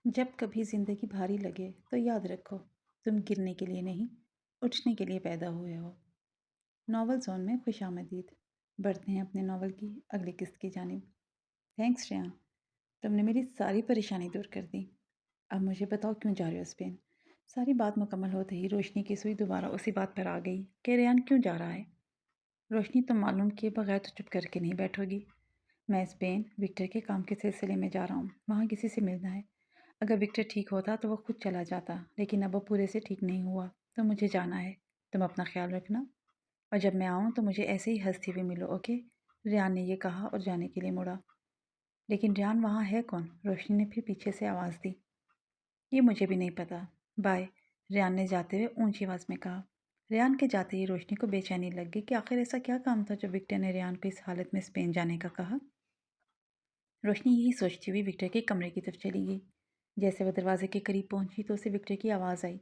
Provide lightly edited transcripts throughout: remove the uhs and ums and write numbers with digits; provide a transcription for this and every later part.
जब कभी ज़िंदगी भारी लगे तो याद रखो, तुम गिरने के लिए नहीं, उठने के लिए पैदा हुए हो। नॉवल जोन में खुशामदीद। बढ़ते हैं अपने नॉवल की अगली किस्त की जानिब। थैंक्स श्रेया, तुमने मेरी सारी परेशानी दूर कर दी। अब मुझे बताओ क्यों जा रहे हो स्पेन। सारी बात मुकम्मल होते ही रोशनी की सुई दोबारा उसी बात पर आ गई कि रेयान क्यों जा रहा है। रोशनी, तुम मालूम किए बगैर तो चुप करके नहीं बैठोगी। मैं स्पेन विक्टर के काम के सिलसिले में जा रहा हूँ, वहाँ किसी से मिलना है। अगर विक्टर ठीक होता तो वो खुद चला जाता, लेकिन अब वो पूरे से ठीक नहीं हुआ, तो मुझे जाना है। तुम अपना ख्याल रखना, और जब मैं आऊँ तो मुझे ऐसे ही हंसती हुई मिलो, ओके। रियान ने ये कहा और जाने के लिए मुड़ा। लेकिन रियान वहाँ है कौन? रोशनी ने फिर पीछे से आवाज़ दी। ये मुझे भी नहीं पता। बाय, रियान ने जाते हुए ऊंची आवाज़ में कहा। रियान के जाते ही रोशनी को बेचैनी लग गई कि आखिर ऐसा क्या काम था जो विक्टर ने रियान को इस हालत में स्पेन जाने का कहा। रोशनी यही सोचती हुई विक्टर के कमरे की तरफ चली गई। जैसे वह दरवाजे के करीब पहुंची तो उसे विक्टर की आवाज़ आई,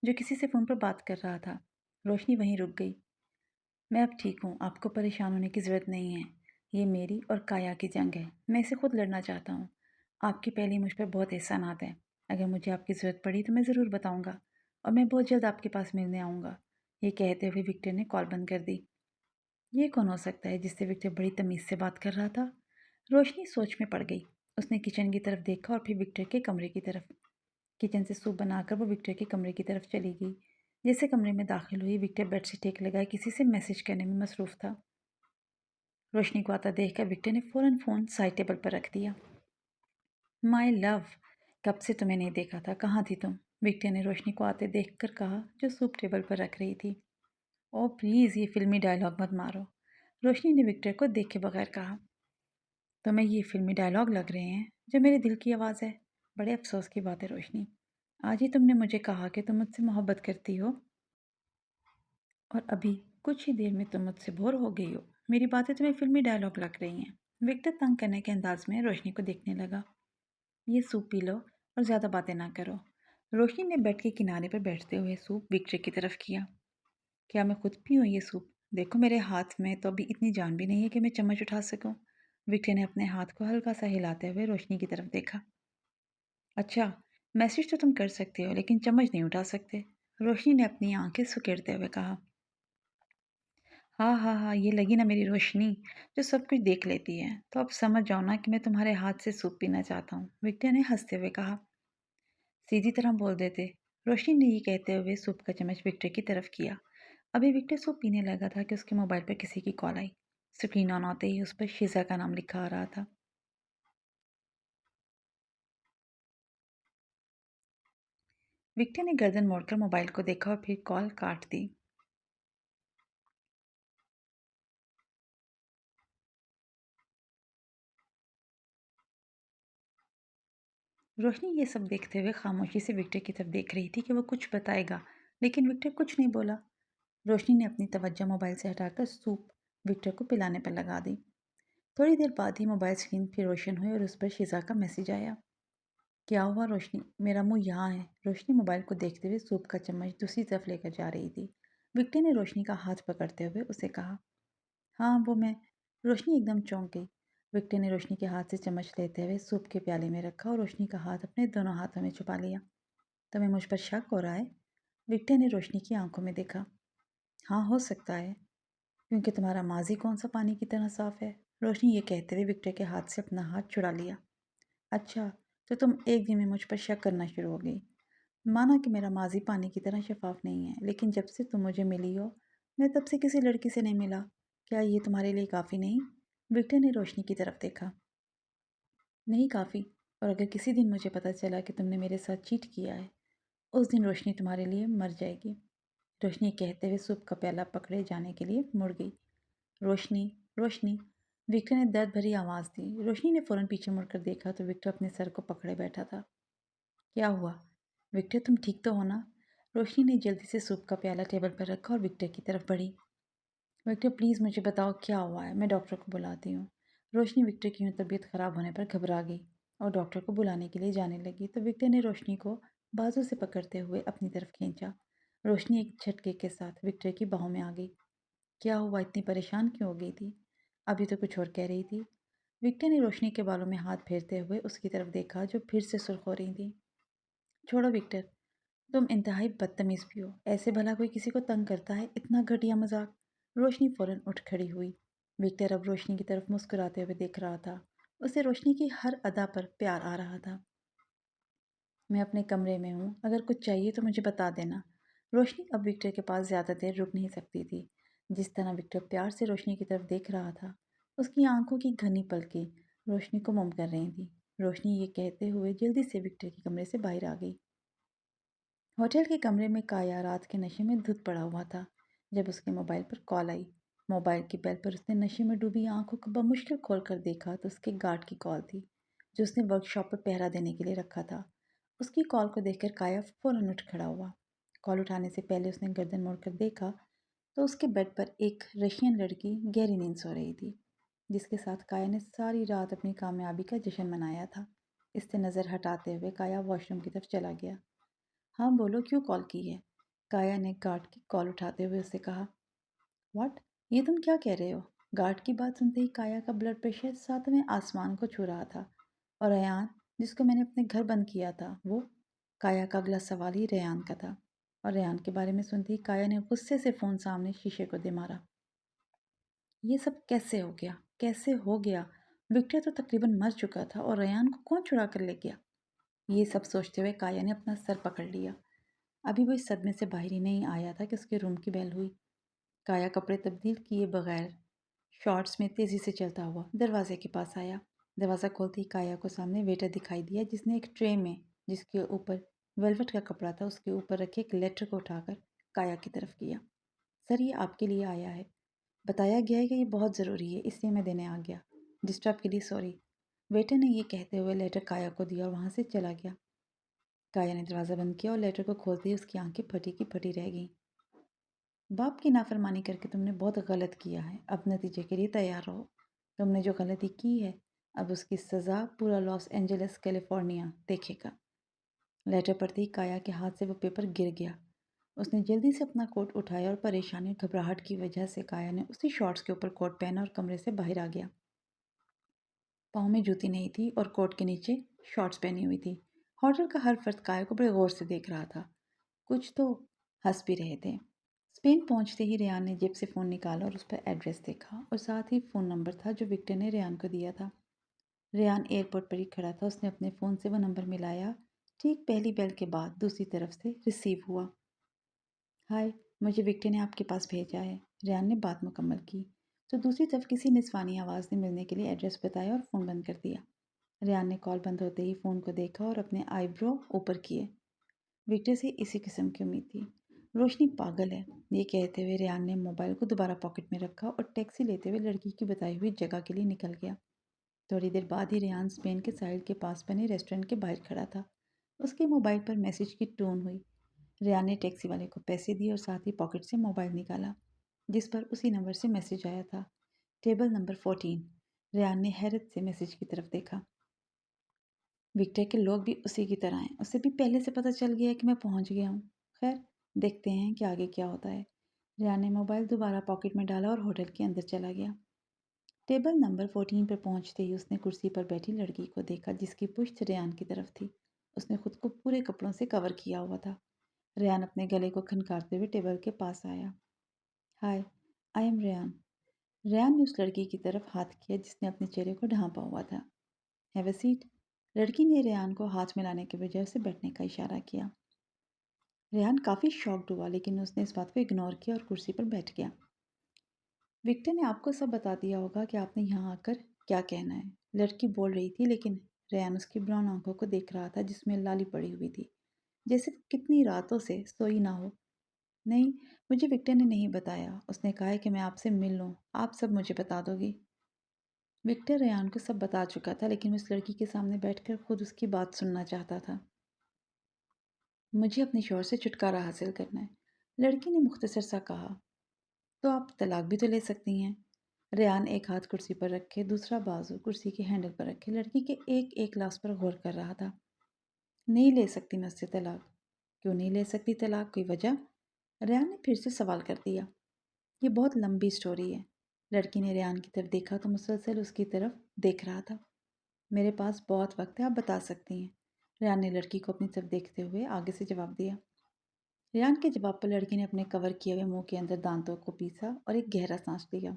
जो किसी से फ़ोन पर बात कर रहा था। रोशनी वहीं रुक गई। मैं अब ठीक हूँ, आपको परेशान होने की ज़रूरत नहीं है। ये मेरी और काया की जंग है, मैं इसे खुद लड़ना चाहता हूँ। आपकी पहले मुझ पर बहुत एहसानात हैं। अगर मुझे आपकी ज़रूरत पड़ी तो मैं ज़रूर बताऊँगा, और मैं बहुत जल्द आपके पास मिलने आऊँगा। ये कहते हुए विक्टर ने कॉल बंद कर दी। ये कौन हो सकता है जिससे विक्टर बड़ी तमीज़ से बात कर रहा था? रोशनी सोच में पड़ गई। उसने किचन की तरफ देखा और फिर विक्टर के कमरे की तरफ। किचन से सूप बनाकर वो विक्टर के कमरे की तरफ चली गई। जैसे कमरे में दाखिल हुई, विक्टर बेड से टेक लगाए किसी से मैसेज करने में मसरूफ़ था। रोशनी को आता देखकर विक्टर ने फ़ौरन फ़ोन साइड टेबल पर रख दिया। माय लव, कब से तुम्हें नहीं देखा था, कहाँ थी तुम? विक्टर ने रोशनी को आते देखकर कहा, जो सूप टेबल पर रख रही थी। ओह प्लीज़, ये फिल्मी डायलॉग मत मारो, रोशनी ने विक्टर को देखे बगैर कहा। तुम्हें ये फिल्मी डायलॉग लग रहे हैं जो मेरे दिल की आवाज़ है। बड़े अफसोस की बात है रोशनी, आज ही तुमने मुझे कहा कि तुम मुझसे मोहब्बत करती हो, और अभी कुछ ही देर में तुम मुझसे बोर हो गई हो। मेरी बातें तुम्हें फिल्मी डायलॉग लग रही हैं। विक्टर तंग करने के अंदाज में रोशनी को देखने लगा। ये सूप पी लो और ज़्यादा बातें ना करो। रोशनी ने बेड के किनारे पर बैठते हुए सूप विक्टर की तरफ किया। क्या मैं खुद पीऊँ ये सूप? देखो, मेरे हाथ में तो अभी इतनी जान भी नहीं है कि मैं चम्मच उठा सकूं। विक्टर ने अपने हाथ को हल्का सा हिलाते हुए रोशनी की तरफ देखा। अच्छा, मैसेज तो तुम कर सकते हो, लेकिन चम्मच नहीं उठा सकते, रोशनी ने अपनी आंखें सुकेड़ते हुए कहा। हाँ हाँ हाँ, ये लगी ना मेरी रोशनी, जो सब कुछ देख लेती है। तो अब समझ जाओ ना कि मैं तुम्हारे हाथ से सूप पीना चाहता हूँ, विक्टर ने हंसते हुए कहा। सीधी तरह बोल देते, रोशनी ने ये कहते हुए सूप का चम्मच विक्टर की तरफ किया। अभी विक्टर सूप पीने लगा था कि उसके मोबाइल पर किसी की कॉल आई। स्क्रीन ऑन होते ही उस पर शीजा का नाम लिखा आ रहा था। विक्टर ने गर्दन मोड़कर मोबाइल को देखा और फिर कॉल काट दी। रोशनी ये सब देखते हुए खामोशी से विक्टर की तरफ देख रही थी कि वो कुछ बताएगा, लेकिन विक्टर कुछ नहीं बोला। रोशनी ने अपनी तवज्जो मोबाइल से हटाकर सूप विक्टर को पिलाने पर लगा दी। थोड़ी देर बाद ही मोबाइल स्क्रीन फिर रोशन हुई और उस पर शीजा का मैसेज आया। क्या हुआ रोशनी, मेरा मुंह यहाँ है। रोशनी मोबाइल को देखते हुए सूप का चम्मच दूसरी तरफ लेकर जा रही थी। विक्टर ने रोशनी का हाथ पकड़ते हुए उसे कहा। हाँ, वो मैं। रोशनी एकदम चौंक गई। विक्टर ने रोशनी के हाथ से चम्मच लेते हुए सूप के प्याले में रखा और रोशनी का हाथ अपने दोनों हाथों में छुपा लिया। तुम्हें मुझ पर शक हो रहा है? विक्टर ने रोशनी की आंखों में देखा। हाँ, हो सकता है, क्योंकि तुम्हारा माजी कौन सा पानी की तरह साफ है। रोशनी ये कहते हुए विक्टर के हाथ से अपना हाथ छुड़ा लिया। अच्छा, तो तुम एक दिन में मुझ पर शक करना शुरू हो गई। माना कि मेरा माजी पानी की तरह शफाफ नहीं है, लेकिन जब से तुम मुझे मिली हो, मैं तब से किसी लड़की से नहीं मिला। क्या ये तुम्हारे लिए काफ़ी नहीं? विक्टर ने रोशनी की तरफ देखा। नहीं काफ़ी, और अगर किसी दिन मुझे पता चला कि तुमने मेरे साथ चीट किया है, उस दिन रोशनी तुम्हारे लिए मर जाएगी। रोशनी कहते हुए सूप का प्याला पकड़े जाने के लिए मुड़ गई। रोशनी, रोशनी, विक्टर ने दर्द भरी आवाज़ दी। रोशनी ने फ़ौरन पीछे मुड़कर देखा तो विक्टर अपने सर को पकड़े बैठा था। क्या हुआ? विक्टर, तुम ठीक तो हो ना? रोशनी ने जल्दी से सूप का प्याला टेबल पर रखा और विक्टर की तरफ बढ़ी। विक्टर, प्लीज़ मुझे बताओ क्या हुआ है, मैं डॉक्टर को बुलाती हूँ। रोशनी विक्टर की यूँ तबीयत ख़राब होने पर घबरा गई और डॉक्टर को बुलाने के लिए जाने लगी तो विक्टर ने रोशनी को बाजू से पकड़ते हुए अपनी तरफ खींचा। रोशनी एक झटके के साथ विक्टर की बाहों में आ गई। क्या हुआ, इतनी परेशान क्यों हो गई थी? अभी तो कुछ और कह रही थी। विक्टर ने रोशनी के बालों में हाथ फेरते हुए उसकी तरफ देखा, जो फिर से सुर्ख हो रही थी। छोड़ो विक्टर, तुम इंतहाई बदतमीज़ भी हो। ऐसे भला कोई किसी को तंग करता है? इतना घटिया मजाक। रोशनी फ़ौरन उठ खड़ी हुई। विक्टर अब रोशनी की तरफ मुस्कुराते हुए देख रहा था। उसे रोशनी की हर अदा पर प्यार आ रहा था। मैं अपने कमरे में हूँ, अगर कुछ चाहिए तो मुझे बता देना। रोशनी अब विक्टर के पास ज़्यादा देर रुक नहीं सकती थी। जिस तरह विक्टर प्यार से रोशनी की तरफ देख रहा था, उसकी आंखों की घनी पलकें रोशनी को मम कर रही थी। रोशनी ये कहते हुए जल्दी से विक्टर के कमरे से बाहर आ गई। होटल के कमरे में काया रात के नशे में धुत पड़ा हुआ था जब उसके मोबाइल पर कॉल आई। मोबाइल की बेल पर उसने नशे में डूबी आंखों को बमुश्किल खोलकर देखा तो उसके गार्ड की कॉल थी, जो उसने वर्कशॉप पर पहरा देने के लिए रखा था। उसकी कॉल को देखकर काया फौरन उठ खड़ा हुआ। कॉल उठाने से पहले उसने गर्दन मोड़कर देखा तो उसके बेड पर एक रशियन लड़की गहरी नींद सो रही थी, जिसके साथ काया ने सारी रात अपनी कामयाबी का जश्न मनाया था। इससे नज़र हटाते हुए काया वॉशरूम की तरफ चला गया। हाँ बोलो, क्यों कॉल की है? काया ने गार्ड की कॉल उठाते हुए उससे कहा। व्हाट? ये तुम क्या कह रहे हो? गार्ड की बात सुनते ही काया का ब्लड प्रेशर सातवें आसमान को छू रहा था। और रेयान, जिसको मैंने अपने घर बंद किया था, वो? काया का अगला सवाल ही रेयान का था। और रेयान के बारे में सुनते ही काया ने गुस्से से फ़ोन सामने शीशे को दे मारा। ये सब कैसे हो गया? कैसे हो गया? विक्टर तो तकरीबन मर चुका था और रेयान को कौन छुड़ा कर ले गया? ये सब सोचते हुए काया ने अपना सर पकड़ लिया। अभी वो इस सदमे से बाहर ही नहीं आया था कि उसके रूम की बेल हुई। काया कपड़े तब्दील किए बगैर शॉर्ट्स में तेज़ी से चलता हुआ दरवाजे के पास आया। दरवाज़ा खोलते ही काया को सामने वेटर दिखाई दिया, जिसने एक ट्रे में, जिसके ऊपर वेलवेट का कपड़ा था, उसके ऊपर रखे एक लेटर को उठाकर काया की तरफ किया। सर, ये आपके लिए आया है। बताया गया है कि ये बहुत ज़रूरी है, इसलिए मैं देने आ गया। डिस्टर्ब के लिए सॉरी। वेटर ने ये कहते हुए लेटर काया को दिया और वहाँ से चला गया। काया ने दरवाज़ा बंद किया और लेटर को खोलते ही उसकी आंखें फटी की फटी रह गईं। बाप की नाफरमानी करके तुमने बहुत गलत किया है। अब नतीजे के लिए तैयार रहो। तुमने जो गलती की है, अब उसकी सज़ा पूरा लॉस एंजलिस कैलिफोर्निया देखेगा। लेटर पढ़ते ही काया के हाथ से वो पेपर गिर गया। उसने जल्दी से अपना कोट उठाया और परेशानी और घबराहट की वजह से काया ने उसी शॉर्ट्स के ऊपर कोट पहना और कमरे से बाहर आ गया। पाँव में जूती नहीं थी और कोट के नीचे शॉर्ट्स पहनी हुई थी। होटल का हर फर्द काया को बड़े गौर से देख रहा था। कुछ तो हंस भी रहे थे। स्पेन पहुंचते ही रेयान ने जेब से फ़ोन निकाला और उस पर एड्रेस देखा और साथ ही फ़ोन नंबर था जो विक्टर ने रेयान को दिया था। रेयान एयरपोर्ट पर ही खड़ा था। उसने अपने फ़ोन से वो नंबर मिलाया। ठीक पहली बेल के बाद दूसरी तरफ से रिसीव हुआ। हाय, मुझे विक्टर ने आपके पास भेजा है। रेयान ने बात मुकम्मल की तो दूसरी तरफ किसी निस्वानी आवाज़ ने मिलने के लिए एड्रेस बताया और फ़ोन बंद कर दिया। रेयान ने कॉल बंद होते ही फ़ोन को देखा और अपने आईब्रो ऊपर किए। विक्टर से इसी किस्म की उम्मीद थी। रोशनी पागल है, ये कहते हुए रेयान ने मोबाइल को दोबारा पॉकेट में रखा और टैक्सी लेते हुए लड़की की बताई हुई जगह के लिए निकल गया। थोड़ी देर बाद ही रेयान स्पेन के साहिल के पास बने रेस्टोरेंट के बाहर खड़ा था। उसके मोबाइल पर मैसेज की टोन हुई। रेयान ने टैक्सी वाले को पैसे दिए और साथ ही पॉकेट से मोबाइल निकाला, जिस पर उसी नंबर से मैसेज आया था, टेबल नंबर 14। रेयान ने हैरत से मैसेज की तरफ देखा। विक्टर के लोग भी उसी की तरह हैं। उसे भी पहले से पता चल गया है कि मैं पहुंच गया हूँ। खैर, देखते हैं कि आगे क्या होता है। रेयान ने मोबाइल दोबारा पॉकेट में डाला और होटल के अंदर चला गया। टेबल नंबर 14 पर पहुंचते ही उसने कुर्सी पर बैठी लड़की को देखा, जिसकी पुश्त रेयान की तरफ थी। उसने खुद को पूरे कपड़ों से कवर किया हुआ था। रेयान अपने गले को खनकारते हुए टेबल के पास आया। हाय, आई एम रेयान। रेयान ने उस लड़की की तरफ हाथ किया जिसने अपने चेहरे को ढांपा हुआ था। Have a seat. लड़की ने रेयान को हाथ मिलाने के बजाय उसे बैठने का इशारा किया। रेहान काफ़ी शॉक्ड हुआ, लेकिन उसने इस बात को इग्नोर किया और कुर्सी पर बैठ गया। विक्टर ने आपको सब बता दिया होगा कि आपने यहाँ आकर क्या कहना है, लड़की बोल रही थी, लेकिन रेहान उसकी ब्राउन आंखों को देख रहा था जिसमें लाली पड़ी हुई थी, जैसे वो कितनी रातों से सोई ना हो। नहीं, मुझे विक्टर ने नहीं बताया। उसने कहा है कि मैं आपसे मिल लूँ, आप सब मुझे बता दोगी। विक्टर रेहान को सब बता चुका था, लेकिन उस लड़की के सामने बैठकर खुद उसकी बात सुनना चाहता था। मुझे अपने शौहर से छुटकारा हासिल करना है, लड़की ने मुख्तसर सा कहा। तो आप तलाक भी तो ले सकती हैं। रेहान एक हाथ कुर्सी पर रखे दूसरा बाजू कुर्सी के हैंडल पर रखे लड़की के एक एक लफ्ज़ पर गौर कर रहा था। नहीं ले सकती मैं उससे तलाक। क्यों नहीं ले सकती तलाक, कोई वजह? रेहान ने फिर से सवाल कर दिया। ये बहुत लंबी स्टोरी है। लड़की ने रेहान की तरफ देखा तो मुसलसल उसकी तरफ देख रहा था। मेरे पास बहुत वक्त है, आप बता सकती हैं। रेहान ने लड़की को अपनी तरफ देखते हुए आगे से जवाब दिया। रेहान के जवाब पर लड़की ने अपने कवर किए हुए मुंह के अंदर दांतों को पीसा और एक गहरा सांस लिया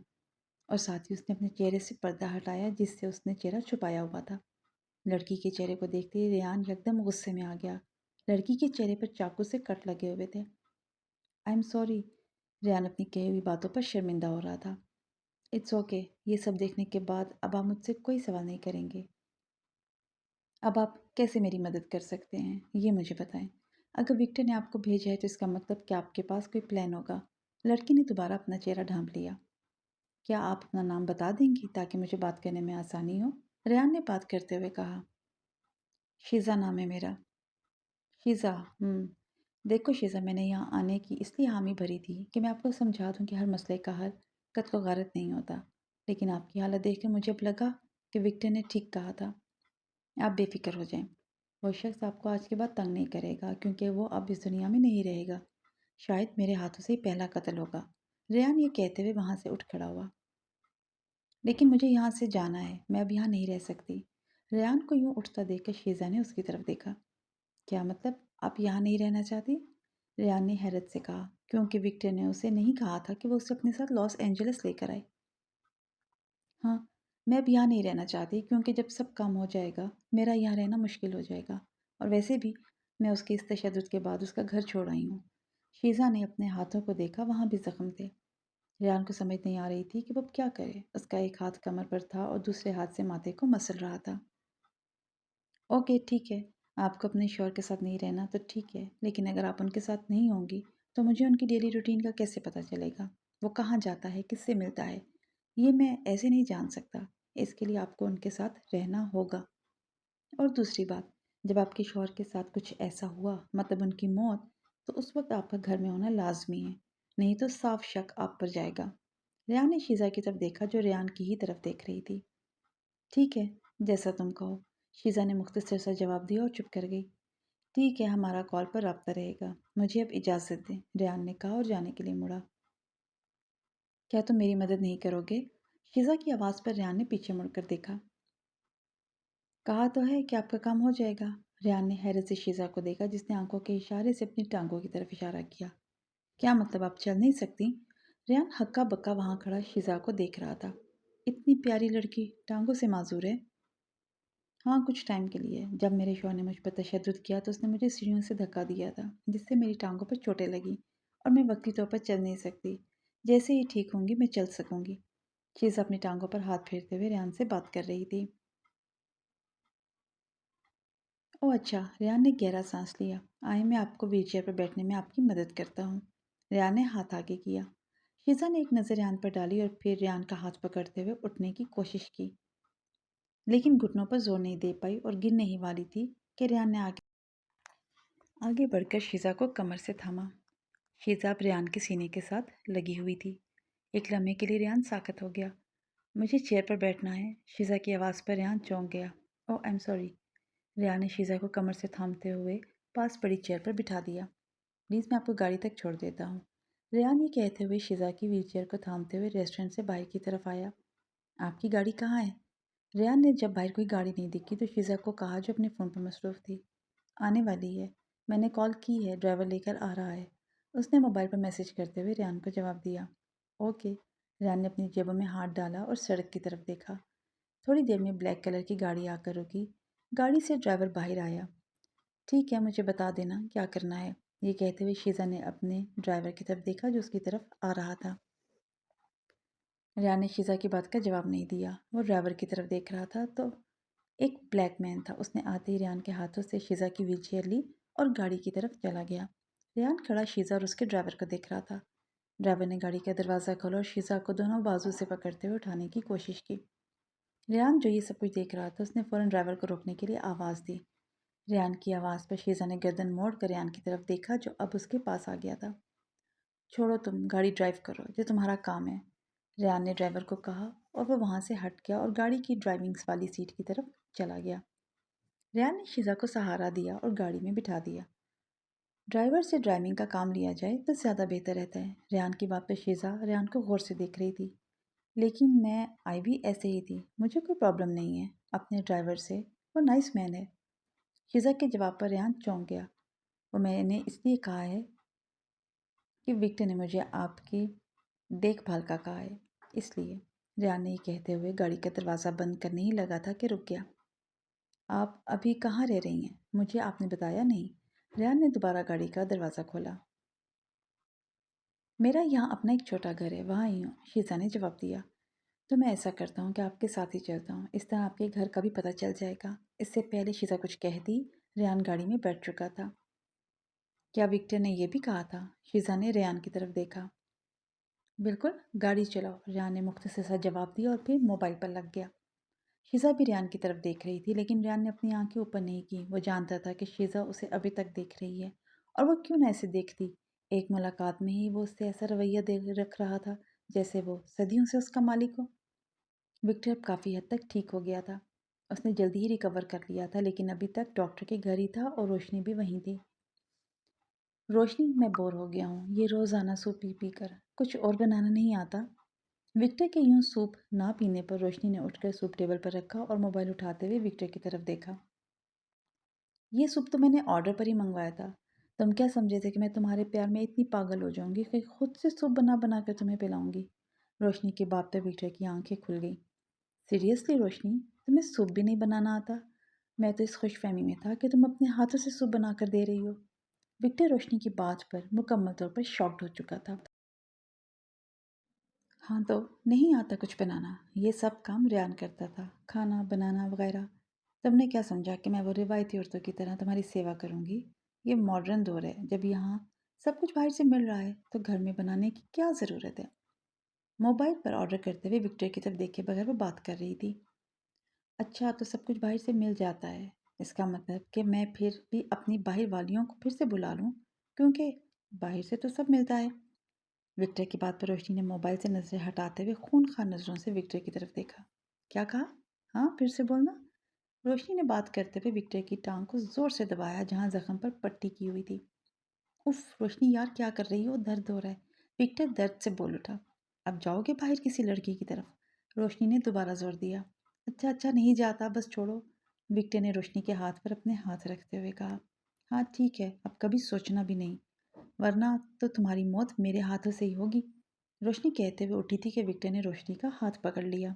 और साथ ही उसने अपने चेहरे से पर्दा हटाया जिससे उसने चेहरा छुपाया हुआ था। लड़की के चेहरे को देखते ही रेहान एकदम गुस्से में आ गया। लड़की के चेहरे पर चाकू से कट लगे हुए थे। I am sorry. रेहान अपनी कही हुई बातों पर शर्मिंदा हो रहा था। It's okay. ये सब देखने के बाद अब आप मुझसे कोई सवाल नहीं करेंगे। अब आप कैसे मेरी मदद कर सकते हैं ये मुझे बताएं। अगर विक्टर ने आपको भेजा है तो इसका मतलब कि आपके पास कोई प्लान होगा। लड़की ने दोबारा अपना चेहरा ढांप लिया। क्या आप अपना नाम बता देंगी ताकि मुझे बात करने में आसानी हो? रेहान ने बात करते हुए कहा। शीज़ा नाम है मेरा। शीज़ा। देखो शीज़ा, मैंने यहाँ आने की इसलिए हामी भरी थी कि मैं आपको समझा दूँ कि हर मसले का हल कत्ल गारत नहीं होता। लेकिन आपकी हालत देखकर मुझे अब लगा कि विक्टर ने ठीक कहा था। आप बेफिक्र हो जाएं। वो शख्स आपको आज के बाद तंग नहीं करेगा क्योंकि वो अब इस दुनिया में नहीं रहेगा। शायद मेरे हाथों से ही पहला कत्ल होगा। रेहान ये कहते हुए वहाँ से उठ खड़ा हुआ। लेकिन मुझे यहाँ से जाना है, मैं अब यहाँ नहीं रह सकती। रेहान को यूँ उठता देखकर शीज़ा ने उसकी तरफ देखा। क्या मतलब, आप यहाँ नहीं रहना चाहती? रेहान ने हैरत से कहा, क्योंकि विक्टर ने उसे नहीं कहा था कि वो उसे अपने साथ लॉस एंजलिस लेकर आए। हाँ, मैं अब यहाँ नहीं रहना चाहती क्योंकि जब सब काम हो जाएगा मेरा यहाँ रहना मुश्किल हो जाएगा। और वैसे भी मैं उसके इस तशद्दुद के बाद उसका घर छोड़ आई हूँ। शीज़ा ने अपने हाथों को देखा, वहाँ भी जख्म थे। रेहान को समझ नहीं आ रही थी कि वो अब क्या करे। उसका एक हाथ कमर पर था और दूसरे हाथ से माथे को मसल रहा था। ओके ठीक है, आपको अपने शौहर के साथ नहीं रहना तो ठीक है, लेकिन अगर आप उनके साथ नहीं होंगी तो मुझे उनकी डेली रूटीन का कैसे पता चलेगा? वो कहाँ जाता है, किससे मिलता है? ये मैं ऐसे नहीं जान सकता। इसके लिए आपको उनके साथ रहना होगा। और दूसरी बात, जब आपके शौहर के साथ कुछ ऐसा हुआ, मतलब उनकी मौत, तो उस वक्त आपका घर में होना लाजमी है, नहीं तो साफ शक आप पर जाएगा। रेहान ने शीज़ा की तरफ देखा जो रेहान की ही तरफ देख रही थी। ठीक है, जैसा तुम कहो। शीज़ा ने मुख्तसर सा जवाब दिया और चुप कर गई। ठीक है, हमारा कॉल पर रब्ता रहेगा। मुझे अब इजाज़त दें, रेहान ने कहा और जाने के लिए मुड़ा। क्या तुम मेरी मदद नहीं करोगे? शीज़ा की आवाज़ पर रेहान ने पीछे मुड़कर देखा। कहा तो है कि आपका काम हो जाएगा। रेहान ने हैरत से शीज़ा को देखा जिसने आंखों के इशारे से अपनी टांगों की तरफ इशारा किया। क्या मतलब, आप चल नहीं सकती? रेहान हक्का बक्का वहाँ खड़ा शीज़ा को देख रहा था। इतनी प्यारी लड़की टांगों से माजूर है। हाँ, कुछ टाइम के लिए। जब मेरे शौहर ने मुझ पर तशद्दुद किया तो उसने मुझे सीढ़ियों से धक्का दिया था जिससे मेरी टांगों पर चोटें लगी और मैं वक्ती तौर पर चल नहीं सकती। जैसे ही ठीक होंगी मैं चल सकूंगी। शीज़ा अपनी टांगों पर हाथ फेरते हुए रेहान से बात कर रही थी। ओह अच्छा, रेहान ने गहरा सांस लिया। आए, मैं आपको व्हीलचेयर पर बैठने में आपकी मदद करता हूँ। रेहान ने हाथ आगे किया। शीज़ा ने एक नज़र रेहान पर डाली और फिर रेहान का हाथ पकड़ते हुए उठने की कोशिश की, लेकिन घुटनों पर जोर नहीं दे पाई और गिरने ही वाली थी कि रेहान ने आगे बढ़कर शीज़ा को कमर से थामा। शीज़ा अब रेहान के सीने के साथ लगी हुई थी। एक लम्हे के लिए रेहान साकत हो गया। मुझे चेयर पर बैठना है। शीज़ा की आवाज़ पर रेहान चौंक गया। ओह आई एम सॉरी। रेहान ने शीज़ा को कमर से थामते हुए पास पड़ी चेयर पर बिठा दिया। प्लीज़ मैं आपको गाड़ी तक छोड़ देता हूँ। रेहान ये कहते हुए शीज़ा की व्हीलचेयर को थामते हुए रेस्टोरेंट से बाहर की तरफ आया। आपकी गाड़ी कहाँ है? रेहान ने जब बाहर कोई गाड़ी नहीं दिखी तो शीज़ा को कहा जो अपने फ़ोन पर मसरूफ़ थी। आने वाली है। मैंने कॉल की है, ड्राइवर लेकर आ रहा है। उसने मोबाइल पर मैसेज करते हुए रेहान को जवाब दिया। ओके। रेहान ने अपनी जेबों में हाथ डाला और सड़क की तरफ देखा। थोड़ी देर में ब्लैक कलर की गाड़ी आकर रुकी। गाड़ी से ड्राइवर बाहर आया। ठीक है, मुझे बता देना क्या करना है। ये कहते हुए शीज़ा ने अपने ड्राइवर की तरफ देखा जो उसकी तरफ आ रहा था। रेहान ने शीज़ा की बात का जवाब नहीं दिया। वो ड्राइवर की तरफ देख रहा था तो एक ब्लैक मैन था। उसने आते ही रेहान के हाथों से शीज़ा की व्हीलचेयर ली और गाड़ी की तरफ चला गया। रेहान खड़ा शीज़ा और उसके ड्राइवर को देख रहा था। ड्राइवर ने गाड़ी का दरवाज़ा खोला और शीज़ा को दोनों बाजू से पकड़ते हुए उठाने की कोशिश की। रेहान जो ये सब कुछ देख रहा था उसने फ़ौरन ड्राइवर को रोकने के लिए आवाज़ दी। रेहान की आवाज़ पर शीज़ा ने गर्दन मोड़ कर रेहान की तरफ देखा जो अब उसके पास आ गया था। छोड़ो, तुम गाड़ी ड्राइव करो, ये तुम्हारा काम है। रेहान ने ड्राइवर को कहा और वह वहाँ से हट गया और गाड़ी की ड्राइविंग वाली सीट की तरफ चला गया। रेहान ने शीज़ा को सहारा दिया और गाड़ी में बिठा दिया। ड्राइवर से ड्राइविंग का काम लिया जाए तो ज़्यादा बेहतर रहता है। रेहान की बात पर शीज़ा रेहान को गौर से देख रही थी। लेकिन मैं आई भी ऐसे ही थी, मुझे कोई प्रॉब्लम नहीं है अपने ड्राइवर से, वो नाइस मैन है। शीज़ा के जवाब पर रेहान चौंक गया। वो मैंने इसलिए कहा है कि विक्टर ने मुझे आपकी देखभाल का कहा है, इसलिए। रेहान ने ये कहते हुए गाड़ी का दरवाज़ा बंद करने ही लगा था कि रुक गया। आप अभी कहाँ रह रही हैं? मुझे आपने बताया नहीं। रेहान ने दोबारा गाड़ी का दरवाज़ा खोला। मेरा यहाँ अपना एक छोटा घर है, वहाँ ही हूँ, शीज़ा ने जवाब दिया। तो मैं ऐसा करता हूँ कि आपके साथ ही चलता हूँ, इस तरह आपके घर का भी पता चल जाएगा। इससे पहले शीज़ा कुछ कहती, रेहान गाड़ी में बैठ चुका था। क्या विक्टर ने यह भी कहा था? शीज़ा ने रेहान की तरफ देखा। बिल्कुल, गाड़ी चलाओ, रेहान ने मुख्तसर सा जवाब दिया और फिर मोबाइल पर लग गया। शीज़ा भी रेहान की तरफ देख रही थी, लेकिन रेहान ने अपनी आंखें ऊपर नहीं की। वो जानता था कि शीज़ा उसे अभी तक देख रही है, और वो क्यों ना ऐसे देखती। एक मुलाकात में ही वो उससे ऐसा रवैया देख रख रहा था जैसे वो सदियों से उसका मालिक हो। विक्टर अब काफ़ी हद तक ठीक हो गया था। उसने जल्दी ही रिकवर कर लिया था, लेकिन अभी तक डॉक्टर के घर ही था और रोशनी भी वहीं थी। रोशनी, मैं बोर हो गया हूँ ये रोज़ाना सूप पी पी कर, कुछ और बनाना नहीं आता? विक्टर के यूं सूप ना पीने पर रोशनी ने उठकर सूप टेबल पर रखा और मोबाइल उठाते हुए विक्टर की तरफ देखा। ये सूप तो मैंने ऑर्डर पर ही मंगवाया था। तुम क्या समझे थे कि मैं तुम्हारे प्यार में इतनी पागल हो जाऊंगी कि खुद से सूप बना बना कर तुम्हें पिलाऊंगी? रोशनी की बात पर विक्टर की आंखें खुल गई। सीरियसली रोशनी, तुम्हें सूप भी नहीं बनाना आता? मैं तो इस खुशफहमी में था कि तुम अपने हाथों से सूप बना कर दे रही हो। विक्टर रोशनी की बात पर मुकम्मल तौर पर शॉक्ड हो चुका था। हाँ, तो नहीं आता कुछ बनाना, ये सब काम रेहान करता था, खाना बनाना वगैरह। तुमने क्या समझा कि मैं वो रिवायती औरतों की तरह तुम्हारी सेवा करूँगी? ये मॉडर्न दौर है, जब यहाँ सब कुछ बाहर से मिल रहा है तो घर में बनाने की क्या ज़रूरत है? मोबाइल पर ऑर्डर करते हुए विक्टर की तरफ देखे बगैर वो बात कर रही थी। अच्छा, तो सब कुछ बाहर से मिल जाता है, इसका मतलब कि मैं फिर भी अपनी बाहर वालियों को फिर से बुला लूँ, क्योंकि बाहर से तो सब मिलता है। विक्टर की बात पर रोशनी ने मोबाइल से नजरें हटाते हुए खूनखार नज़रों से विक्टर की तरफ देखा। क्या कहा? हाँ, फिर से बोलना। रोशनी ने बात करते हुए विक्टर की टांग को जोर से दबाया जहां जख्म पर पट्टी की हुई थी। उफ रोशनी, यार क्या कर रही हो? दर्द हो रहा है। विक्टर दर्द से बोल उठा। अब जाओगे बाहर किसी लड़की की तरफ? रोशनी ने दोबारा जोर दिया। अच्छा अच्छा, नहीं जाता, बस छोड़ो। विक्टर ने रोशनी के हाथ पर अपने हाथ रखते हुए कहा। हाँ ठीक है, अब कभी सोचना भी नहीं, वरना तो तुम्हारी मौत मेरे हाथों से ही होगी। रोशनी कहते हुए उठी थी कि विक्टर ने रोशनी का हाथ पकड़ लिया।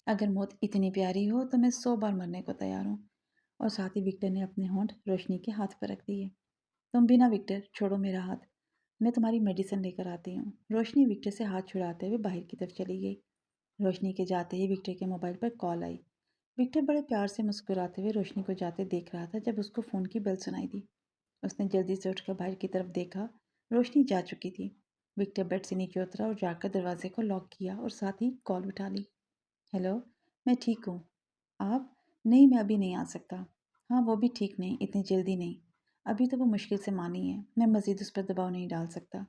अगर मौत इतनी प्यारी हो तो मैं 100 बार मरने को तैयार हूँ। और साथ ही विक्टर ने अपने होंठ रोशनी के हाथ पर रख दिए। तुम भी ना विक्टर, छोड़ो मेरा हाथ, मैं तुम्हारी मेडिसिन लेकर आती हूँ। रोशनी विक्टर से हाथ छुड़ाते हुए बाहर की तरफ चली गई। रोशनी के जाते ही विक्टर के मोबाइल पर कॉल आई। विक्टर बड़े प्यार से मुस्कुराते हुए रोशनी को जाते देख रहा था जब उसको फ़ोन की बेल सुनाई दी। उसने जल्दी से उठकर बाहर की तरफ देखा। रोशनी जा चुकी थी। विक्टर बेड से नीचे उतरा और जाकर दरवाजे को लॉक किया और साथ ही कॉल उठा ली। हेलो, मैं ठीक हूँ। आप? नहीं, मैं अभी नहीं आ सकता। हाँ, वो भी ठीक नहीं, इतनी जल्दी नहीं। अभी तो वो मुश्किल से मानी है, मैं मज़ीद उस पर दबाव नहीं डाल सकता।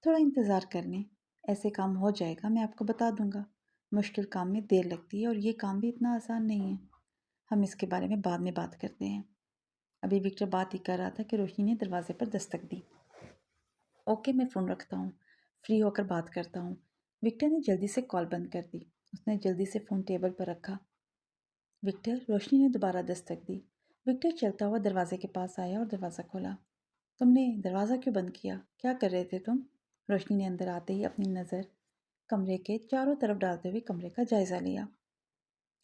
थोड़ा इंतज़ार कर लें, ऐसे काम हो जाएगा, मैं आपको बता दूंगा। मुश्किल काम में देर लगती है और ये काम भी इतना आसान नहीं है। हम इसके बारे में बाद में बात करते हैं। अभी विक्टर बात ही कर रहा था कि रोशनी ने दरवाजे पर दस्तक दी। ओके, मैं फ़ोन रखता हूँ, फ्री होकर बात करता हूँ। विक्टर ने जल्दी से कॉल बंद कर दी। उसने जल्दी से फ़ोन टेबल पर रखा। विक्टर, रोशनी ने दोबारा दस्तक दी। विक्टर चलता हुआ दरवाजे के पास आया और दरवाज़ा खोला। तुमने दरवाज़ा क्यों बंद किया? क्या कर रहे थे तुम? रोशनी ने अंदर आते ही अपनी नज़र कमरे के चारों तरफ डालते हुए कमरे का जायज़ा लिया।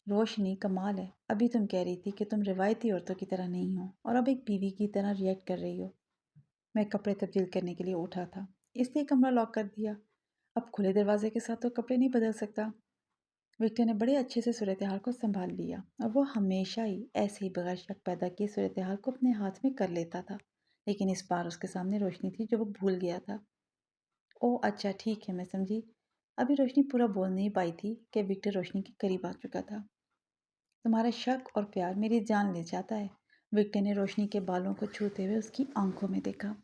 रोशनी, कमाल है, अभी तुम कह रही थी कि तुम रिवायती औरतों की तरह नहीं हो और अब एक बीवी की तरह रिएक्ट कर रही हो। मैं कपड़े तब्दील करने के लिए उठा था, इसलिए कमरा लॉक कर दिया। अब खुले दरवाजे के साथ तो कपड़े नहीं बदल सकता। विक्टर ने बड़े अच्छे से सूरत हाल को संभाल लिया और वो हमेशा ही ऐसे ही बगैर शक पैदा किए सूरत हाल को अपने हाथ में कर लेता था। लेकिन इस बार उसके सामने रोशनी थी जो वो भूल गया था। ओह अच्छा, ठीक है, मैं समझी। अभी रोशनी पूरा बोल नहीं पाई थी कि विक्टर रोशनी के करीब आ चुका था। तुम्हारा शक और प्यार मेरी जान ले जाता है। विक्टर ने रोशनी के बालों को छूते हुए उसकी आंखों में देखा।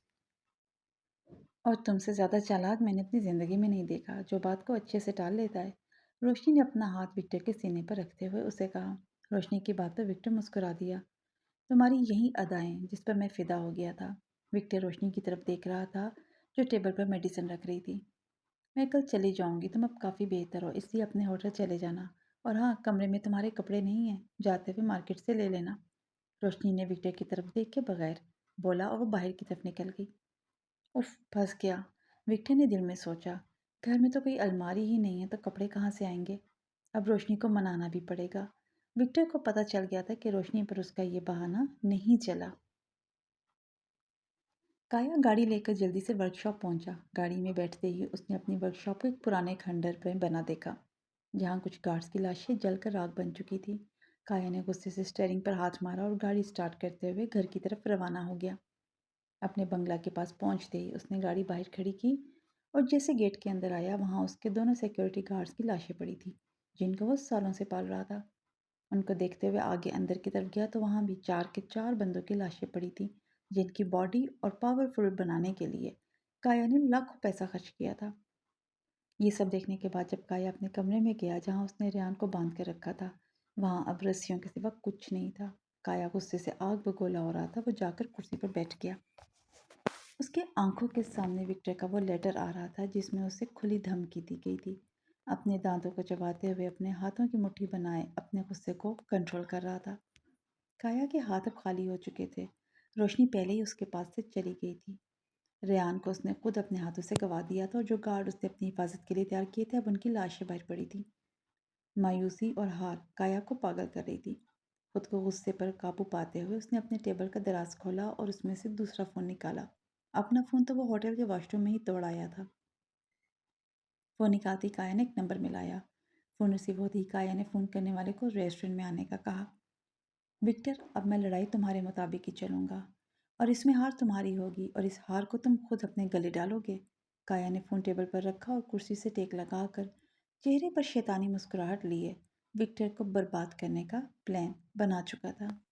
और तुमसे ज़्यादा चालाक मैंने अपनी ज़िंदगी में नहीं देखा, जो बात को अच्छे से टाल लेता है। रोशनी ने अपना हाथ विक्टर के सीने पर रखते हुए उसे कहा। रोशनी की बात पर विक्टर मुस्कुरा दिया। तुम्हारी यही अदाएं जिस पर मैं फ़िदा हो गया था। विक्टर रोशनी की तरफ देख रहा था जो टेबल पर मेडिसिन रख रही थी। मैं कल चली जाऊंगी, तुम अब काफ़ी बेहतर हो, इसलिए अपने होटल चले जाना। और हाँ, कमरे में तुम्हारे कपड़े नहीं हैं, जाते हुए मार्केट से ले लेना। रोशनी ने विक्टर की तरफ देख के बगैर बोला और वो बाहर की तरफ निकल गई। उफ, फंस गया, विक्टर ने दिल में सोचा। घर में तो कोई अलमारी ही नहीं है तो कपड़े कहाँ से आएंगे। अब रोशनी को मनाना भी पड़ेगा। विक्टर को पता चल गया था कि रोशनी पर उसका ये बहाना नहीं चला। काया गाड़ी लेकर जल्दी से वर्कशॉप पहुंचा। गाड़ी में बैठते ही उसने अपनी वर्कशॉप को एक पुराने खंडर में बना देखा, जहां कुछ गार्ड्स की लाशें जलकर राख बन चुकी थी। काया ने गुस्से से स्टीयरिंग पर हाथ मारा और गाड़ी स्टार्ट करते हुए घर की तरफ रवाना हो गया। अपने बंगला के पास पहुंचते ही उसने गाड़ी बाहर खड़ी की और जैसे गेट के अंदर आया, वहां उसके दोनों सिक्योरिटी गार्ड्स की लाशें पड़ी थी, जिनको वो सालों से पाल रहा था। उनको देखते हुए आगे अंदर की तरफ गया तो वहां भी 4 के 4 बंदों की लाशें पड़ी थी, जिनकी बॉडी और पावरफुल बनाने के लिए काया ने लाखों पैसा खर्च किया था। ये सब देखने के बाद जब काया अपने कमरे में गया जहां उसने रेहान को बांध कर रखा था, वहां अब रस्सियों के सिवा कुछ नहीं था। काया गुस्से से आग बगोला हो रहा था। वो जाकर कुर्सी पर बैठ गया। उसके आंखों के सामने विक्टर का वो लेटर आ रहा था जिसमें उसे खुली धमकी दी गई थी। अपने दांतों को चबाते हुए अपने हाथों की मुट्ठी बनाए अपने गुस्से को कंट्रोल कर रहा था। काया के हाथ अब खाली हो चुके थे। रोशनी पहले ही उसके पास से चली गई थी। रेयान को उसने खुद अपने हाथों से गवा दिया था और जो गार्ड उसने अपनी हिफाजत के लिए तैयार किए थे अब उनकी लाशें बाहर पड़ी थी। मायूसी और हार काया को पागल कर रही थी। खुद को गुस्से पर काबू पाते हुए उसने अपने टेबल का दराज खोला और उसमें से दूसरा फ़ोन निकाला। अपना फ़ोन तो वो होटल के वॉशरूम में ही तोड़ आया था। फ़ोन निकालती काया ने एक नंबर मिलाया। फ़ोन रिसीव होते ही काया ने फ़ोन करने वाले को रेस्टोरेंट में आने का कहा। विक्टर, अब मैं लड़ाई तुम्हारे मुताबिक ही चलूंगा और इसमें हार तुम्हारी होगी और इस हार को तुम खुद अपने गले डालोगे। काया ने फ़ोन टेबल पर रखा और कुर्सी से टेक लगाकर चेहरे पर शैतानी मुस्कुराहट लिए विक्टर को बर्बाद करने का प्लान बना चुका था।